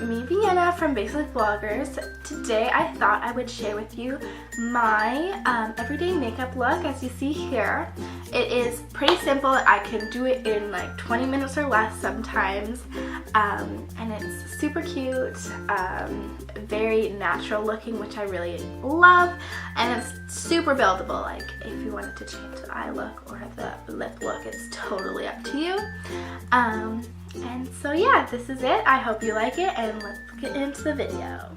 me, Vienna from Basic Vloggers. Today I thought I would share with you my everyday makeup look. As you see here, it is pretty simple. I can do it in like 20 minutes or less sometimes, and it's super cute, very natural looking, which I really love, and it's super buildable. Like if you wanted to change the eye look or the lip look, it's totally up to you. And so yeah, this is it. I hope you like it, and let's get into the video.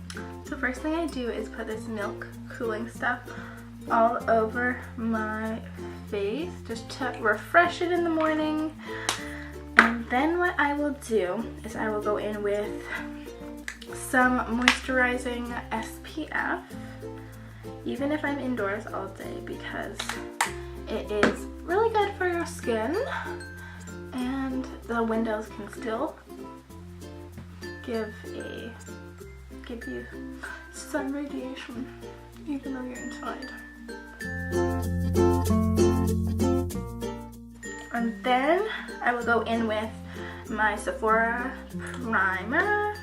So first thing I do is put this milk cooling stuff all over my face just to refresh it in the morning. And then what I will do is I will go in with some moisturizing SPF, even if I'm indoors all day, because it is really good for your skin. And the windows can still give you sun radiation even though you're inside. And then I will go in with my Sephora primer,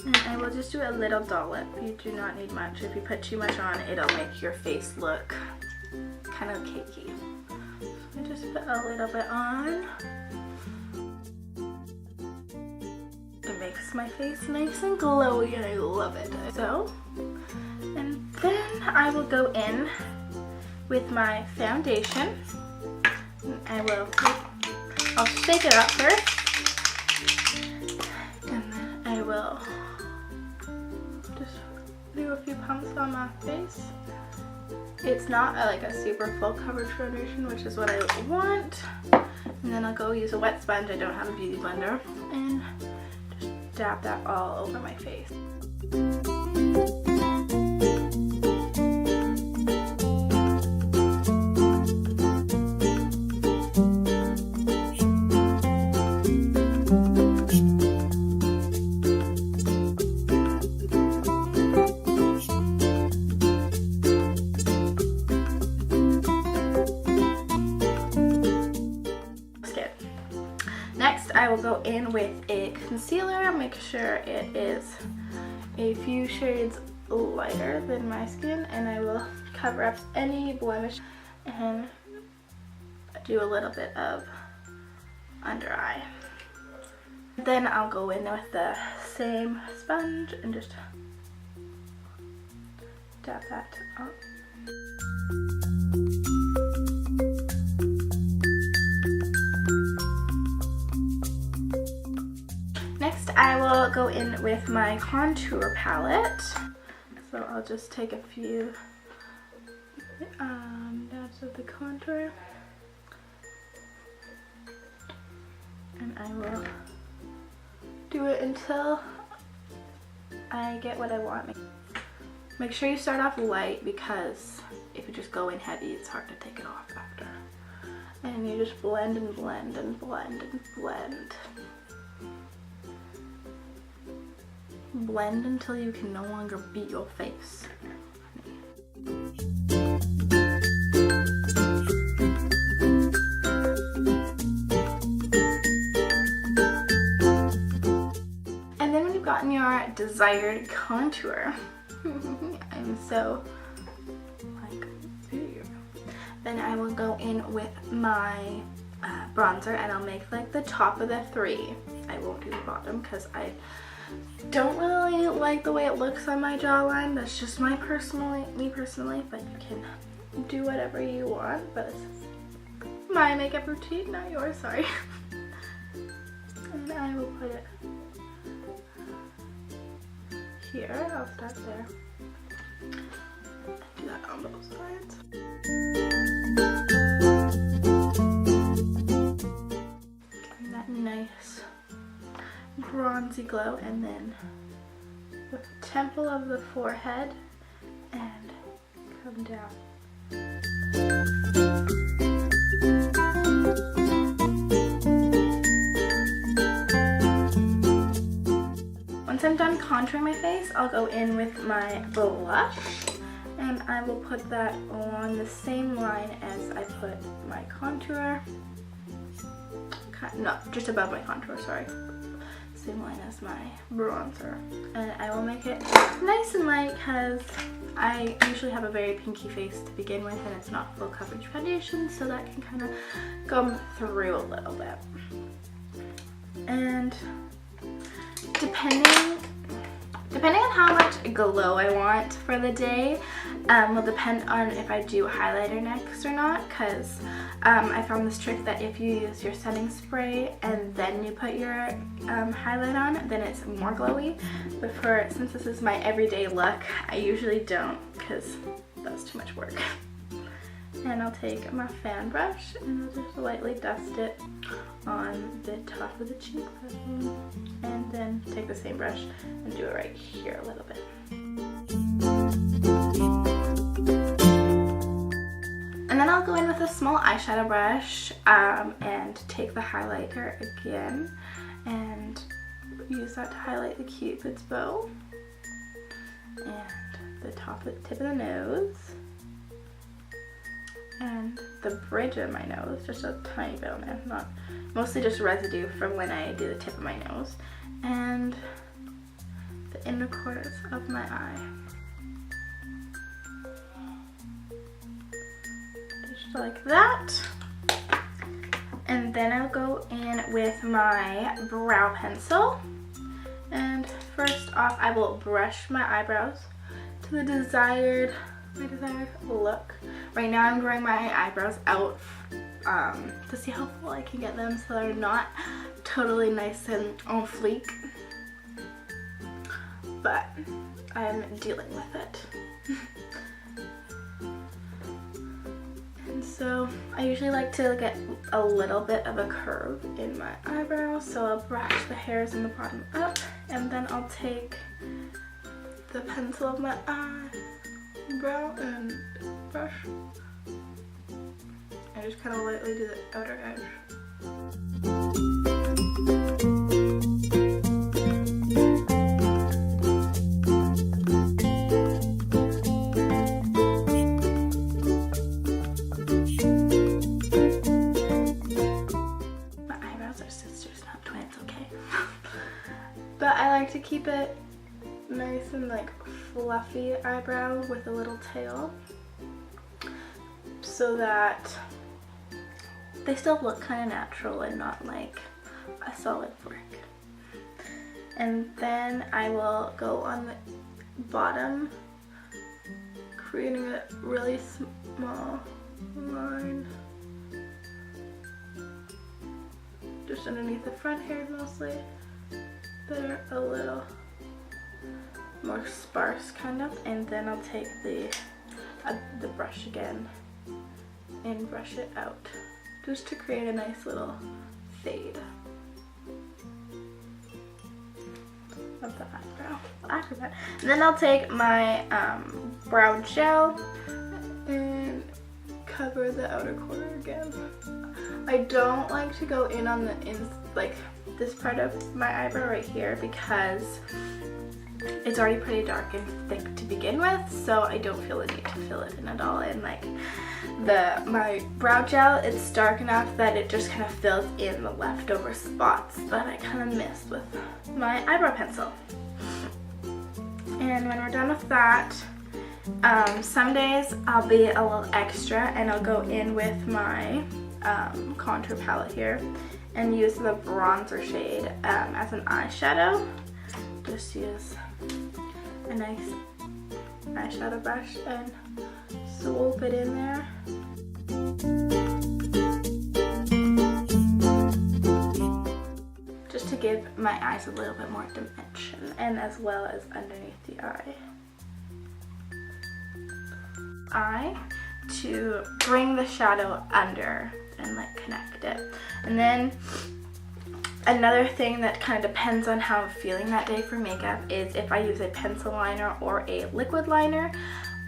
and I will just do a little dollop. You do not need much. If you put too much on, it'll make your face look kind of cakey. I just put a little bit on. It makes my face nice and glowy, and I love it. So, and then I will go in with my foundation. And I'll shake it up first, and then I will just do a few pumps on my face. It's not like a super full coverage foundation, which is what I want. And then I'll go use a wet sponge. I don't have a beauty blender, and just dab that all over my face. Next, I will go in with a concealer. Make sure it is a few shades lighter than my skin, and I will cover up any blemish and do a little bit of under eye. Then I'll go in with the same sponge and just dab that up. Next, I will go in with my contour palette. So I'll just take a few dabs of the contour, and I will do it until I get what I want. Make sure you start off light, because if you just go in heavy, it's hard to take it off after. And you just blend and blend and blend and blend. Blend until you can no longer beat your face. And then when you've gotten your desired contour, I'm so like, ew. Then I will go in with my bronzer, and I'll make like the top of the three. I won't do the bottom because I don't really like the way it looks on my jawline. That's just me personally, but you can do whatever you want, but it's my makeup routine, not yours, sorry. And I will put it here. I'll start there. Do that on both sides. Getting that nice bronzy glow, and then the temple of the forehead, and come down. Once I'm done contouring my face, I'll go in with my blush, and I will put that along the same line as I put my contour. No, just above my contour, sorry. same line as my bronzer. And I will make it nice and light because I usually have a very pinky face to begin with, and it's not full coverage foundation, so that can kind of go through a little bit. And depending on how much glow I want for the day, will depend on if I do highlighter next or not, because I found this trick that if you use your setting spray and then you put your highlight on, then it's more glowy. But since this is my everyday look, I usually don't, because that's too much work. And I'll take my fan brush and I'll just lightly dust it on the top of the cheekbone, and then take the same brush and do it right here a little bit. And then I'll go in with a small eyeshadow brush and take the highlighter again and use that to highlight the Cupid's bow and the tip of the nose and the bridge of my nose, just a tiny bit on there, not mostly just residue from when I do the tip of my nose, and the inner corners of my eye. Just like that. And then I'll go in with my brow pencil, and first off I will brush my eyebrows to my desired look. Right now I'm growing my eyebrows out to see how full I can get them so they're not totally nice and on fleek, but I'm dealing with it. And so I usually like to get a little bit of a curve in my eyebrow, so I'll brush the hairs in the bottom up, and then I'll take the pencil of my eyebrow and brush. I just kind of lightly do the outer edge. My eyebrows are sisters, not twins, okay? But I like to keep it nice and like fluffy eyebrow with a little tail, so that they still look kind of natural and not like a solid brick. And then I will go on the bottom, creating a really small line just underneath the front hairs mostly, that are a little more sparse kind of, and then I'll take the brush again and brush it out just to create a nice little fade of the eyebrow. After that, and then I'll take my brow gel and cover the outer corner again. I don't like to go in on like this part of my eyebrow right here because it's already pretty dark and thick to begin with, so I don't feel the need to fill it in at all. And like my brow gel, it's dark enough that it just kind of fills in the leftover spots that I kind of missed with my eyebrow pencil. And when we're done with that, some days I'll be a little extra and I'll go in with my contour palette here and use the bronzer shade as an eyeshadow. Just use a nice eyeshadow brush and swoop it in there. Just to give my eyes a little bit more dimension, and as well as underneath the eye to bring the shadow under and like connect it. And then another thing that kind of depends on how I'm feeling that day for makeup is if I use a pencil liner or a liquid liner.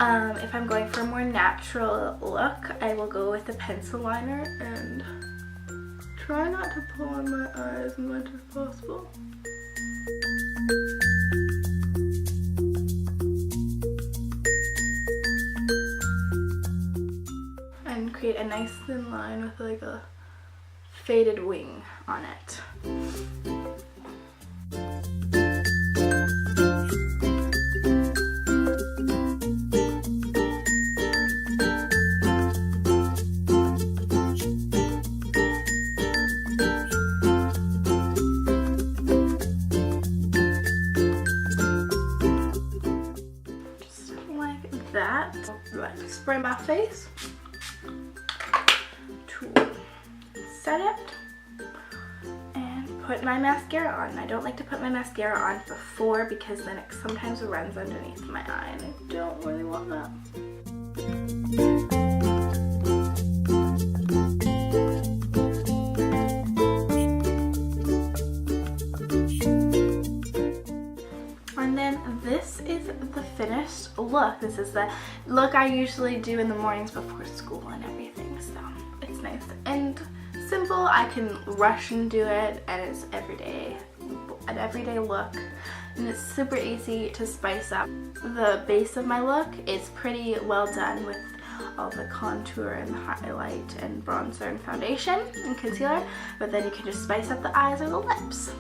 If I'm going for a more natural look, I will go with the pencil liner and try not to pull on my eyes as much as possible. And create a nice thin line with like a faded wing on it. spray my face to set it and put my mascara on. I don't like to put my mascara on before because then it sometimes runs underneath my eye and I don't really want that. And then this is the finished look. This is the look I usually do in the mornings before school and everything, so it's nice and simple. I can rush and do it, and it's an everyday look, and it's super easy to spice up. The base of my look is pretty well done with all the contour and highlight and bronzer and foundation and concealer, but then you can just spice up the eyes or the lips.